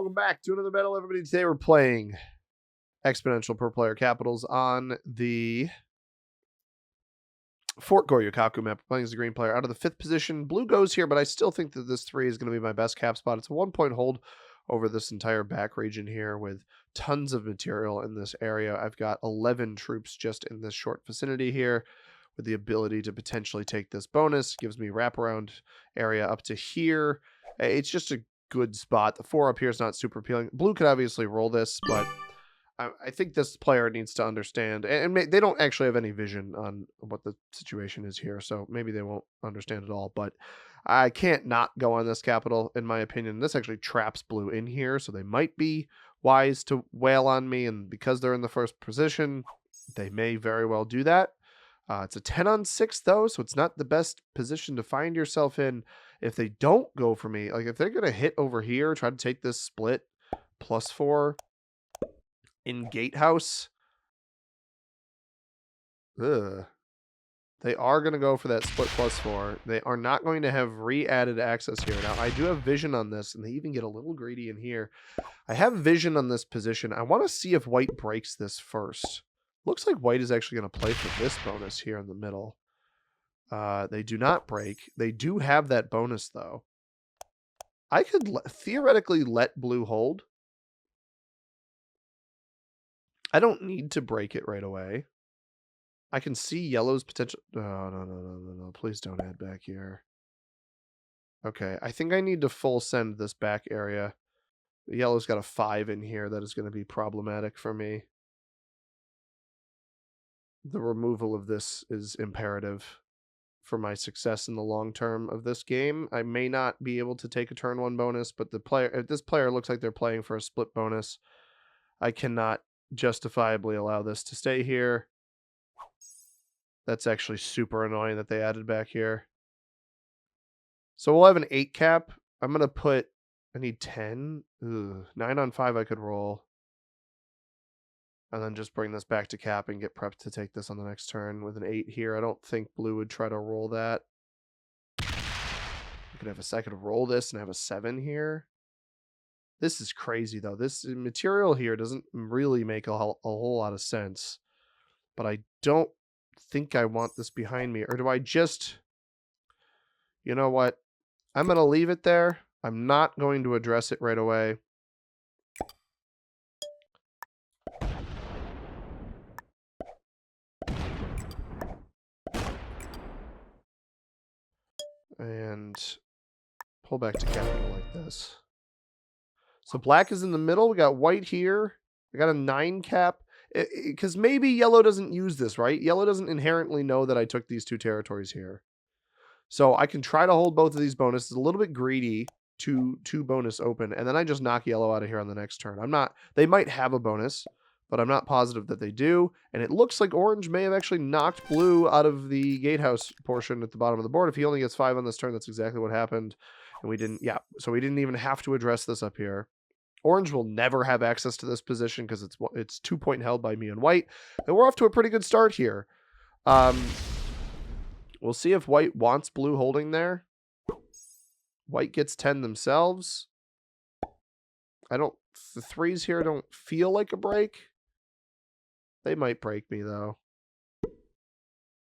Welcome back to another battle, everybody. Today we're playing exponential per player capitals on the Fort Goryukaku map. We're playing as a green player out of the 5th position. Blue goes here, but I still think that this 3 is going to be my best cap spot. It's a 1-point hold over this entire back region here with tons of material in this area. I've got 11 troops just in this short vicinity here with the ability to potentially take this bonus. Gives me wraparound area up to here. It's just a good spot. The 4 up here is not super appealing. Blue could obviously roll this, but I think this player needs to understand, and they don't actually have any vision on what the situation is here, so maybe they won't understand it all, but I can't not go on this capital, in my opinion. This actually traps blue in here, so they might be wise to wail on me, and because they're in the first position, they may very well do that. It's a 10-on-6, though, so it's not the best position to find yourself in if they don't go for me. Like, if they're going to hit over here, try to take this split +4 in gatehouse. Ugh. They are going to go for that split +4. They are not going to have re-added access here. Now, I do have vision on this, and they even get a little greedy in here. I have vision on this position. I want to see if white breaks this first. Looks like white is actually going to play for this bonus here in the middle. They do not break. They do have that bonus, though. I could theoretically let blue hold. I don't need to break it right away. I can see yellow's potential. Oh, no. Please don't add back here. Okay, I think I need to full send this back area. The yellow's got a 5 in here. That is going to be problematic for me. The removal of this is imperative for my success in the long term of this game. I may not be able to take a turn 1 bonus, but if this player looks like they're playing for a split bonus, I cannot justifiably allow this to stay here. That's actually super annoying that they added back here. So we'll have an 8 cap. I'm going to put, I need 10. Ugh, 9-on-5 I could roll. And then just bring this back to cap and get prepped to take this on the next turn with an 8 here. I don't think blue would try to roll that. I could have I could roll this and have a 7 here. This is crazy, though. This material here doesn't really make a whole lot of sense. But I don't think I want this behind me. Or do I just... You know what? I'm going to leave it there. I'm not going to address it right away. And pull back to capital like this. So black is in the middle. We got white here. I got a 9 cap. Because maybe yellow doesn't use this, right? Yellow doesn't inherently know that I took these 2 territories here. So I can try to hold both of these bonuses. A little bit greedy. 2 bonus open. And then I just knock yellow out of here on the next turn. They might have a bonus, but I'm not positive that they do. And it looks like orange may have actually knocked blue out of the gatehouse portion at the bottom of the board. If he only gets 5 on this turn, that's exactly what happened. And we didn't, yeah. So we didn't even have to address this up here. Orange will never have access to this position because it's 2-point held by me and white. And we're off to a pretty good start here. We'll see if white wants blue holding there. White gets 10 themselves. The 3s here don't feel like a break. They might break me, though.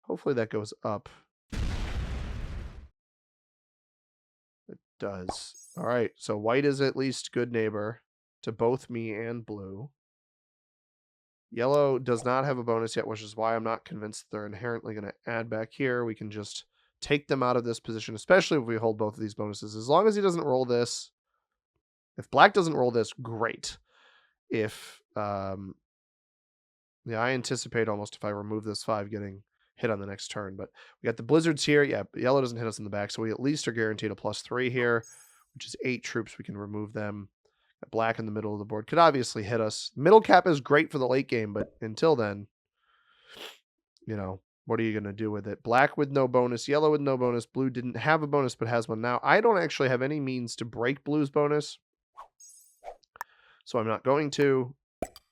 Hopefully that goes up. It does. All right, so white is at least good neighbor to both me and blue. Yellow does not have a bonus yet, which is why I'm not convinced they're inherently going to add back here. We can just take them out of this position, especially if we hold both of these bonuses. As long as he doesn't roll this. If black doesn't roll this, great. If, yeah, I anticipate almost if I remove this 5 getting hit on the next turn. But we got the blizzards here. Yeah, yellow doesn't hit us in the back, so we at least are guaranteed a +3 here, which is 8 troops. We can remove them. Got black in the middle of the board could obviously hit us. Middle cap is great for the late game, but until then, you know, what are you going to do with it? Black with no bonus, yellow with no bonus. Blue didn't have a bonus but has one now. I don't actually have any means to break blue's bonus, so I'm not going to.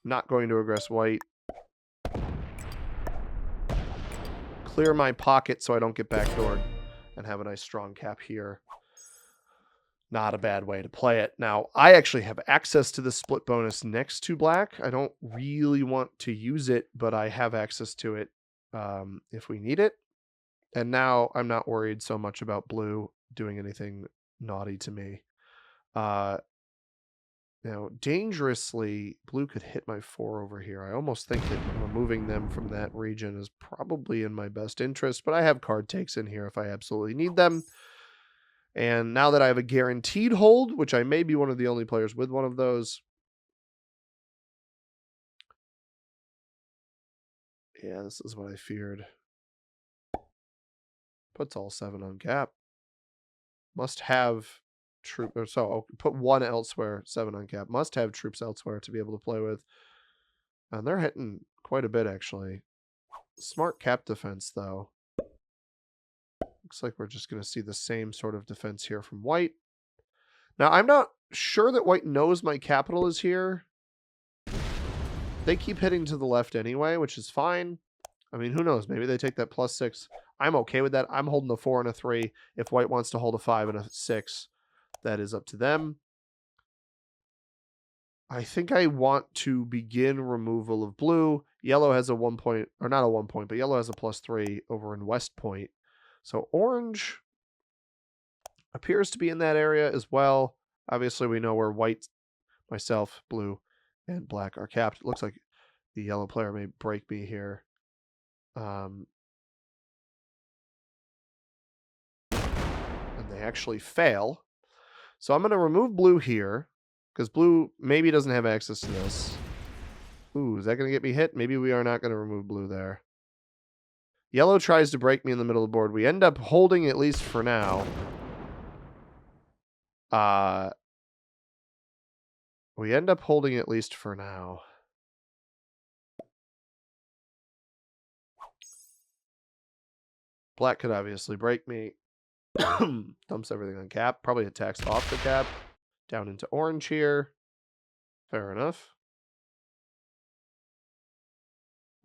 Not going to aggress white. Clear my pocket so I don't get backdoored and have a nice strong cap here. Not a bad way to play it. Now, I actually have access to the split bonus next to black. I don't really want to use it, but I have access to it if we need it. And now I'm not worried so much about blue doing anything naughty to me. Now, dangerously, blue could hit my 4 over here. I almost think that removing them from that region is probably in my best interest, but I have card takes in here if I absolutely need them. And now that I have a guaranteed hold, which I may be one of the only players with one of those. Yeah, this is what I feared. Puts all 7 on cap. Must have troop, or so I'll put 1 elsewhere, 7 on cap. Must have troops elsewhere to be able to play with. And they're hitting quite a bit, actually. Smart cap defense, though. Looks like we're just going to see the same sort of defense here from white. Now, I'm not sure that white knows my capital is here. They keep hitting to the left anyway, which is fine. I mean, who knows? Maybe they take that +6. I'm okay with that. I'm holding a 4 and a 3. If white wants to hold a 5 and a 6, that is up to them. I think I want to begin removal of blue. Yellow has a 1 point, or not a 1 point, but yellow has a +3 over in West Point. So orange appears to be in that area as well. Obviously, we know where white, myself, blue, and black are capped. It looks like the yellow player may break me here. And they actually fail. So I'm going to remove blue here, because blue maybe doesn't have access to this. Ooh, is that going to get me hit? Maybe we are not going to remove blue there. Yellow tries to break me in the middle of the board. We end up holding, at least for now. We end up holding at least for now. Black could obviously break me. Dumps everything on cap. Probably attacks off the cap. Down into orange here. Fair enough.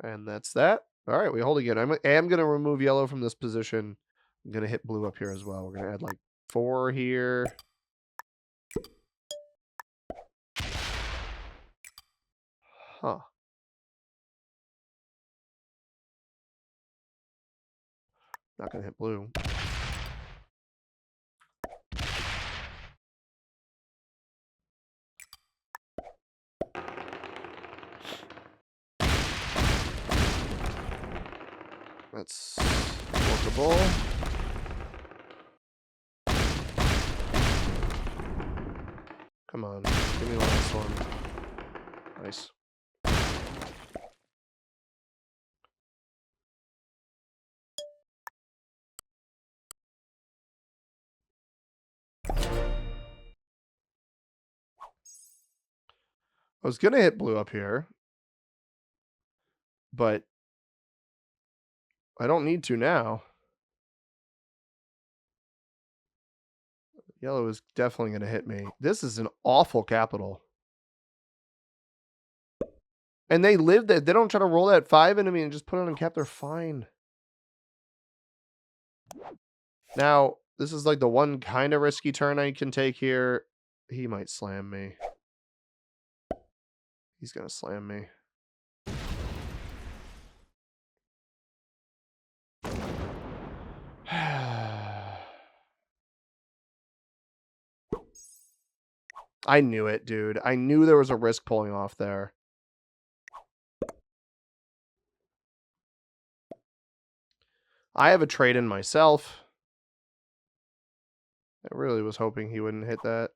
And that's that. All right, we hold again. I am going to remove yellow from this position. I'm going to hit blue up here as well. We're going to add like 4 here. Huh. Not going to hit blue. That's workable. Come on. Give me last one. Nice. I was going to hit blue up here, but I don't need to now. Yellow is definitely going to hit me. This is an awful capital. And they live there. They don't try to roll that 5 into me and just put it on cap. They're fine. Now, this is like the one kind of risky turn I can take here. He might slam me. He's going to slam me. I knew it, dude. I knew there was a risk pulling off there. I have a trade in myself. I really was hoping he wouldn't hit that.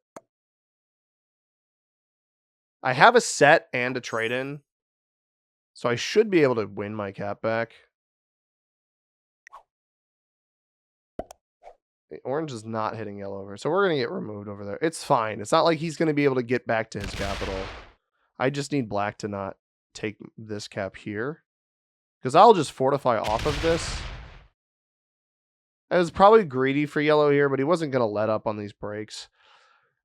I have a set and a trade in, so I should be able to win my cap back. Orange is not hitting yellow over, so we're going to get removed over there. It's fine. It's not like he's going to be able to get back to his capital. I just need black to not take this cap here, because I'll just fortify off of this. I was probably greedy for yellow here, but he wasn't going to let up on these breaks.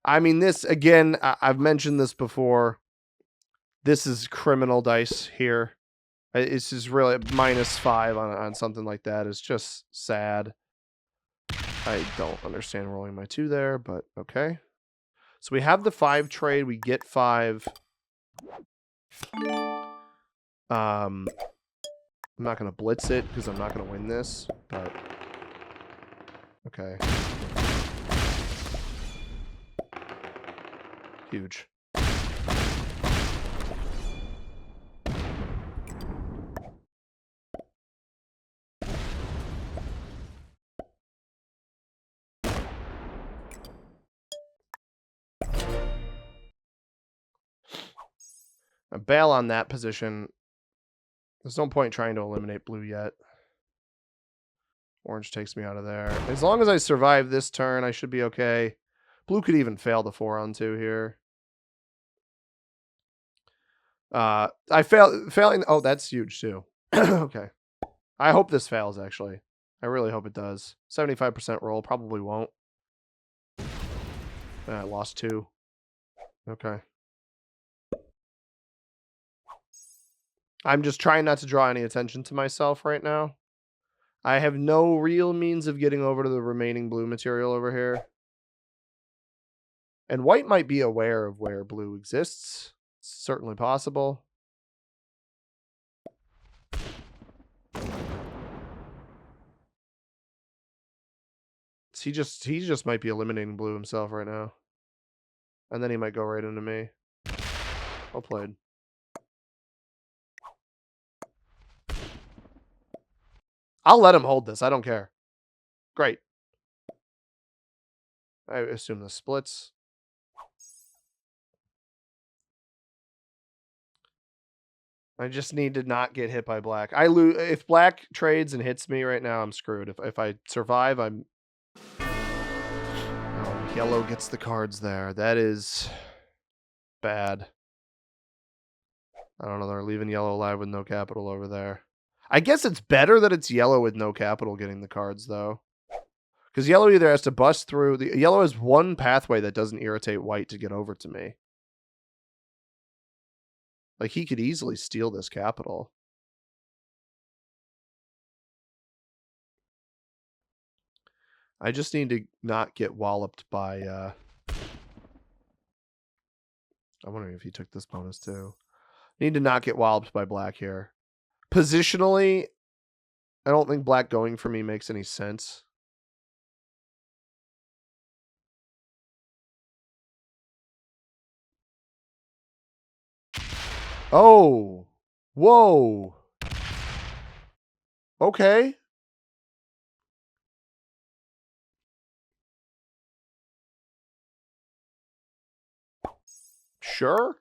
I mean, this, again, I've mentioned this before. This is criminal dice here. It's just really -5 on something like that. It's just sad. I don't understand rolling my 2 there, but okay. So we have the 5 trade. We get 5. I'm not going to blitz it because I'm not going to win this, but okay. Huge. I bail on that position. There's no point trying to eliminate blue yet. Orange takes me out of there. As long as I survive this turn, I should be okay. Blue could even fail the 4-on-2 here. Failing. Oh, that's huge too. Okay. I hope this fails, actually. I really hope it does. 75% roll. Probably won't. I lost 2. Okay. I'm just trying not to draw any attention to myself right now. I have no real means of getting over to the remaining blue material over here. And white might be aware of where blue exists. It's certainly possible. He just might be eliminating blue himself right now. And then he might go right into me. Well played. I'll let him hold this. I don't care. Great. I assume this splits. I just need to not get hit by black. I lose if black trades and hits me right now. I'm screwed. If I survive, I'm. Oh, yellow gets the cards there. That is bad. I don't know. They're leaving yellow alive with no capital over there. I guess it's better that it's yellow with no capital getting the cards though, because yellow either has to bust through. The yellow has one pathway that doesn't irritate white to get over to me. Like, he could easily steal this capital. I just need to not get walloped by, I'm wondering if he took this bonus too. Need to not get walloped by black here. Positionally, I don't think black going for me makes any sense. Oh. Whoa. Okay. Sure.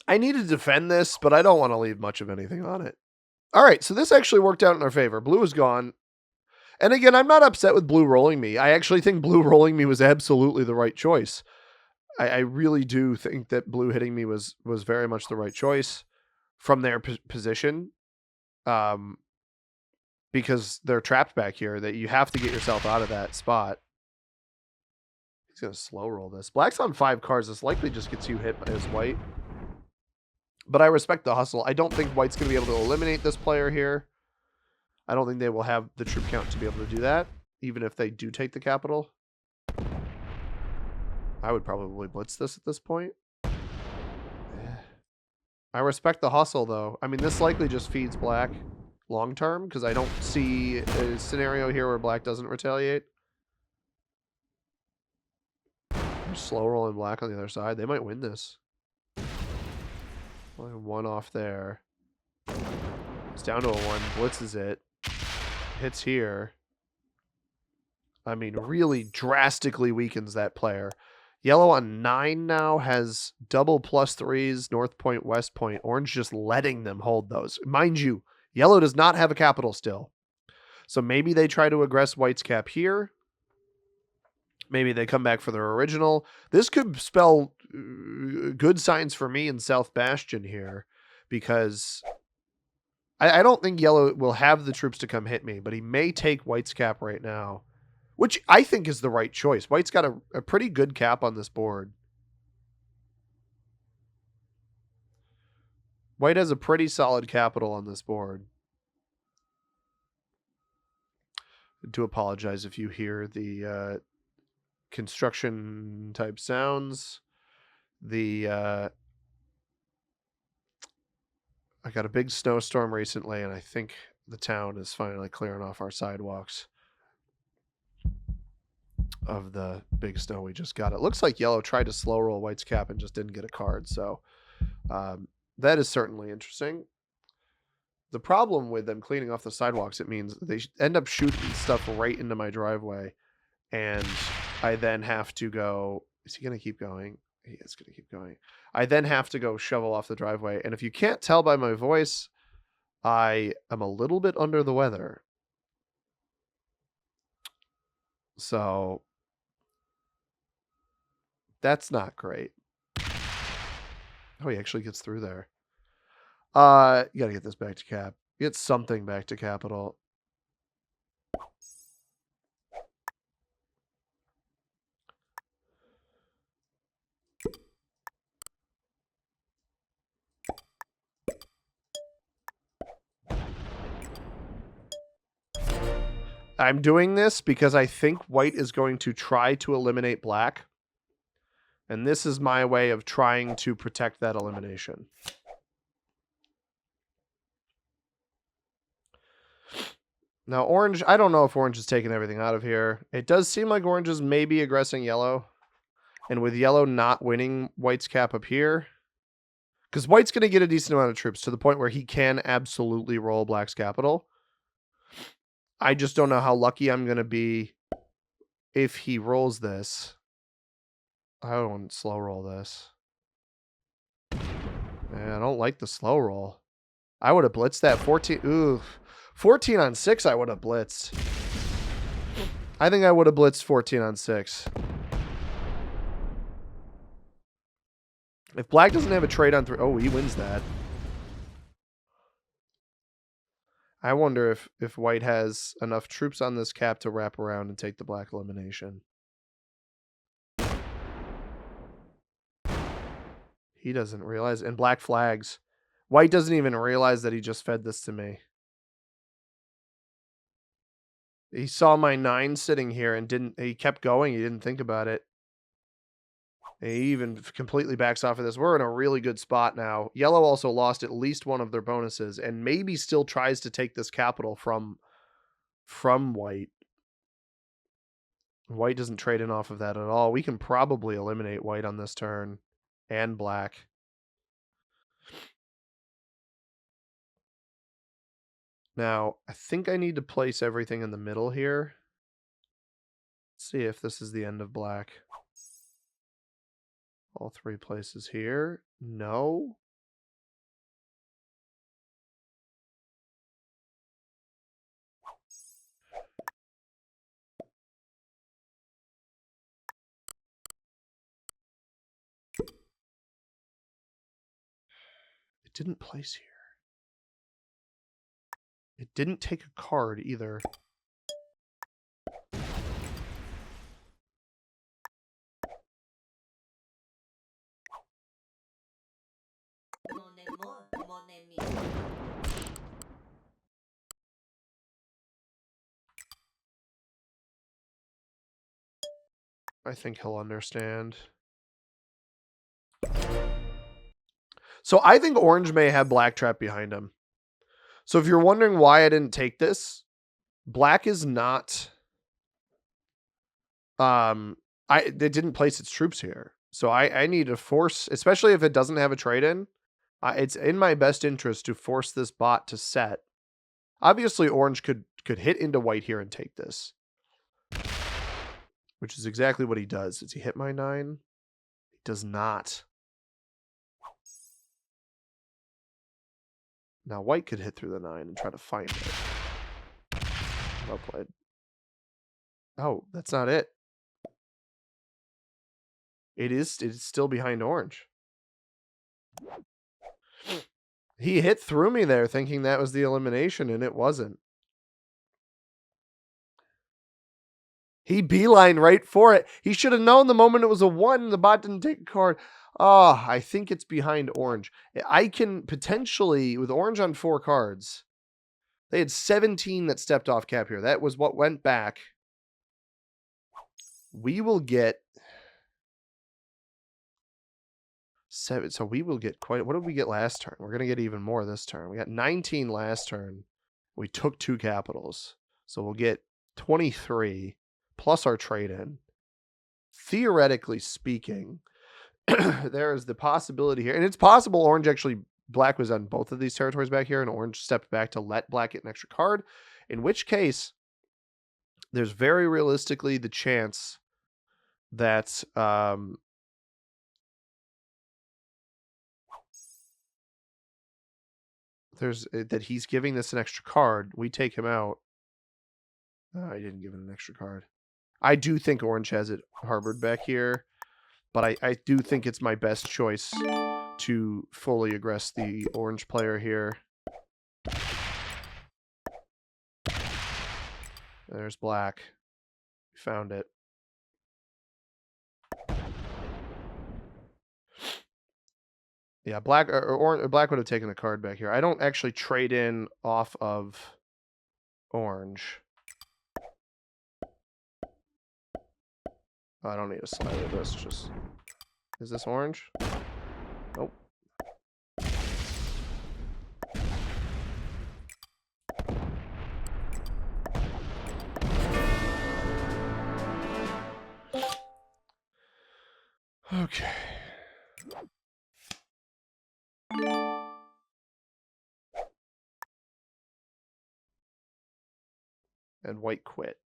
I need to defend this, but I don't want to leave much of anything on it. All right, so this actually worked out in our favor. Blue is gone. And again, I'm not upset with blue rolling me. I actually think blue rolling me was absolutely the right choice. I really do think that blue hitting me was very much the right choice from their position. Because they're trapped back here, that you have to get yourself out of that spot. He's going to slow roll this. Black's on 5 cards. This likely just gets you hit as white. But I respect the hustle. I don't think white's going to be able to eliminate this player here. I don't think they will have the troop count to be able to do that, even if they do take the capital. I would probably blitz this at this point. I respect the hustle, though. I mean, this likely just feeds black long term, because I don't see a scenario here where black doesn't retaliate. Slow rolling black on the other side. They might win this. Only 1 off there. It's down to a 1. Blitzes it. Hits here. I mean, really drastically weakens that player. Yellow on 9 now has double +3s, North Point, West Point. Orange just letting them hold those. Mind you, yellow does not have a capital still. So maybe they try to aggress white's cap here. Maybe they come back for their original. This could spell good signs for me in South Bastion here, because I don't think yellow will have the troops to come hit me, but he may take white's cap right now. which I think is the right choice. White's got a pretty good cap on this board. White has a pretty solid capital on this board. I do apologize if you hear the construction type sounds. I got a big snowstorm recently, and I think the town is finally clearing off our sidewalks of the big snow we just got. It looks like yellow tried to slow roll white's cap and just didn't get a card, so that is certainly interesting. The problem with them cleaning off the sidewalks, it means they end up shooting stuff right into my driveway, and I then have to go. Is he going to keep going? He is going to keep going. I then have to go shovel off the driveway, and if you can't tell by my voice, I am a little bit under the weather. So that's not great. Oh, he actually gets through there. You got to get this back to cap. Get something back to capital. I'm doing this because I think white is going to try to eliminate black. And this is my way of trying to protect that elimination. Now, orange, I don't know if orange is taking everything out of here. It does seem like orange is maybe aggressing yellow. And with yellow not winning white's cap up here, because white's going to get a decent amount of troops to the point where he can absolutely roll black's capital. I just don't know how lucky I'm going to be if he rolls this. I don't want to slow roll this. Man, I don't like the slow roll. I would have blitzed that 14. Ooh, 14 on 6 I would have blitzed. I think I would have blitzed 14 on 6. If black doesn't have a trade on 3. Oh, he wins that. I wonder if white has enough troops on this cap to wrap around and take the black elimination. He doesn't realize. And black flags. White doesn't even realize that he just fed this to me. He saw my 9 sitting here and he kept going. He didn't think about it. And he even completely backs off of this. We're in a really good spot now. Yellow also lost at least one of their bonuses and maybe still tries to take this capital from white. White doesn't trade in off of that at all. We can probably eliminate white on this turn and black. Now, I think I need to place everything in the middle here. Let's see if this is the end of black. All 3 places here. No. It didn't place here. It didn't take a card either. I think he'll understand. So I think orange may have black trap behind him. So if you're wondering why I didn't take this, black is not... it didn't place its troops here. So I need to force, especially if it doesn't have a trade-in, it's in my best interest to force this bot to set. Obviously, orange could hit into white here and take this. Which is exactly what he does. Does he hit my 9? He does not. Now, white could hit through the 9 and try to find it. Well played. Oh, that's not it. It's still behind orange. He hit through me there thinking that was the elimination, and it wasn't. He beeline right for it. He should have known the moment it was a 1, the bot didn't take a card. Oh, I think it's behind orange. I can potentially, with orange on 4 cards, they had 17 that stepped off cap here. That was what went back. We will get 7. So we will get quite, what did we get last turn? We're going to get even more this turn. We got 19 last turn. We took 2 capitals. So we'll get 23 plus our trade in. Theoretically speaking, there is the possibility here, and it's possible orange actually, black was on both of these territories back here, and orange stepped back to let black get an extra card, in which case there's very realistically the chance that that he's giving this an extra card. We take him out. I didn't give it an extra card. I do think orange has it harbored back here, but I do think it's my best choice to fully aggress the orange player here. There's black. We found it. Yeah, black or black would have taken a card back here. I don't actually trade in off of orange. I don't need a slide of this. Just, is this orange? Nope. Okay. And white quit.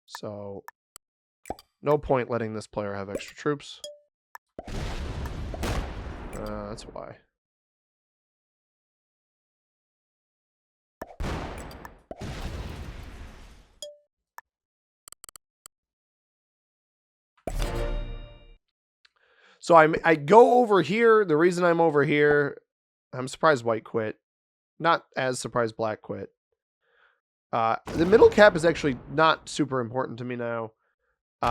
So, no point letting this player have extra troops. That's why. So I go over here. The reason I'm over here, I'm surprised white quit. Not as surprised black quit. The middle cap is actually not super important to me now. We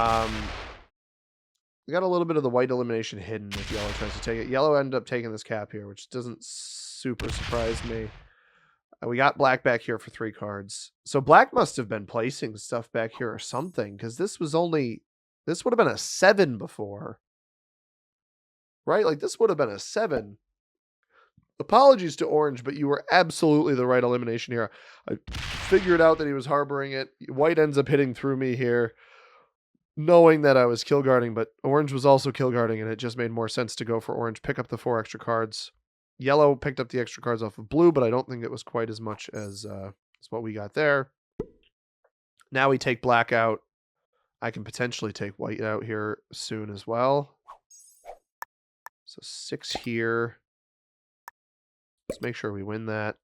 got a little bit of the white elimination hidden if yellow tries to take it. Yellow ended up taking this cap here, which doesn't super surprise me. We got black back here for 3 cards. So black must have been placing stuff back here or something, because this was only, this would have been a 7 before. Right? Like this would have been a 7. Apologies to orange, but you were absolutely the right elimination here. I figured out that he was harboring it. White ends up hitting through me here, knowing that I was kill guarding, but orange was also kill guarding, and it just made more sense to go for orange, pick up the 4 extra cards. Yellow picked up the extra cards off of blue, but I don't think it was quite as much as what we got there. Now we take black out. I can potentially take white out here soon as well. So 6 here. Let's make sure we win that.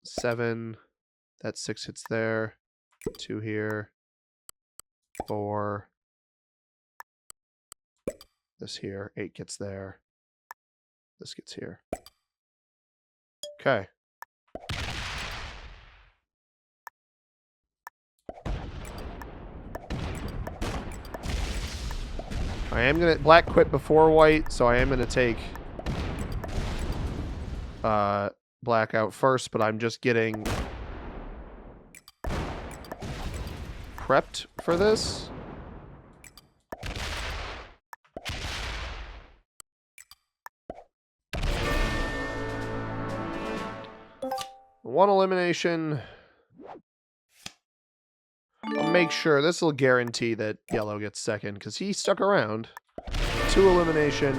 7. That 6 hits there. 2 here. 4. This here. 8 gets there. This gets here. Okay. I am gonna black quit before white, so I am gonna take black out first, but I'm just getting prepped for this. One elimination. I'll make sure this will guarantee that yellow gets second because he stuck around. 2 elimination.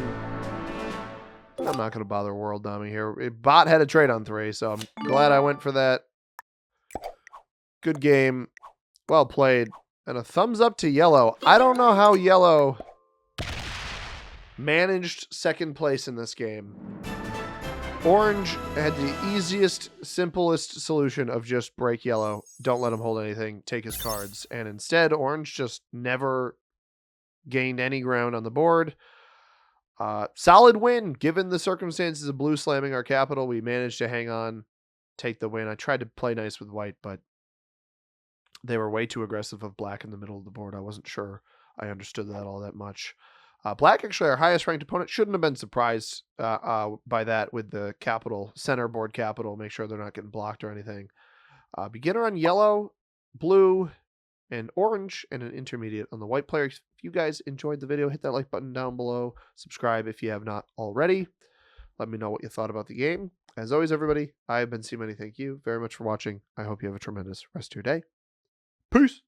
I'm not going to bother World Dummy here. Bot had a trade on 3, so I'm glad I went for that. Good game. Well played. And a thumbs up to yellow. I don't know how yellow managed second place in this game. Orange had the easiest, simplest solution of just break yellow. Don't let him hold anything. Take his cards. And instead, orange just never gained any ground on the board. Solid win, given the circumstances of blue slamming our capital. We managed to hang on take the win. I tried to play nice with white, but they were way too aggressive of black in the middle of the board. I wasn't sure I understood that all that much. Black, actually, our highest ranked opponent, shouldn't have been surprised by that with the capital, center board capital. Make sure they're not getting blocked or anything. Beginner on yellow, blue, and orange, and an intermediate on the white player. If you guys enjoyed the video, hit that like button down below. Subscribe if you have not already. Let me know what you thought about the game. As always, everybody, I have been C-Money. Thank you very much for watching. I hope you have a tremendous rest of your day. Peace.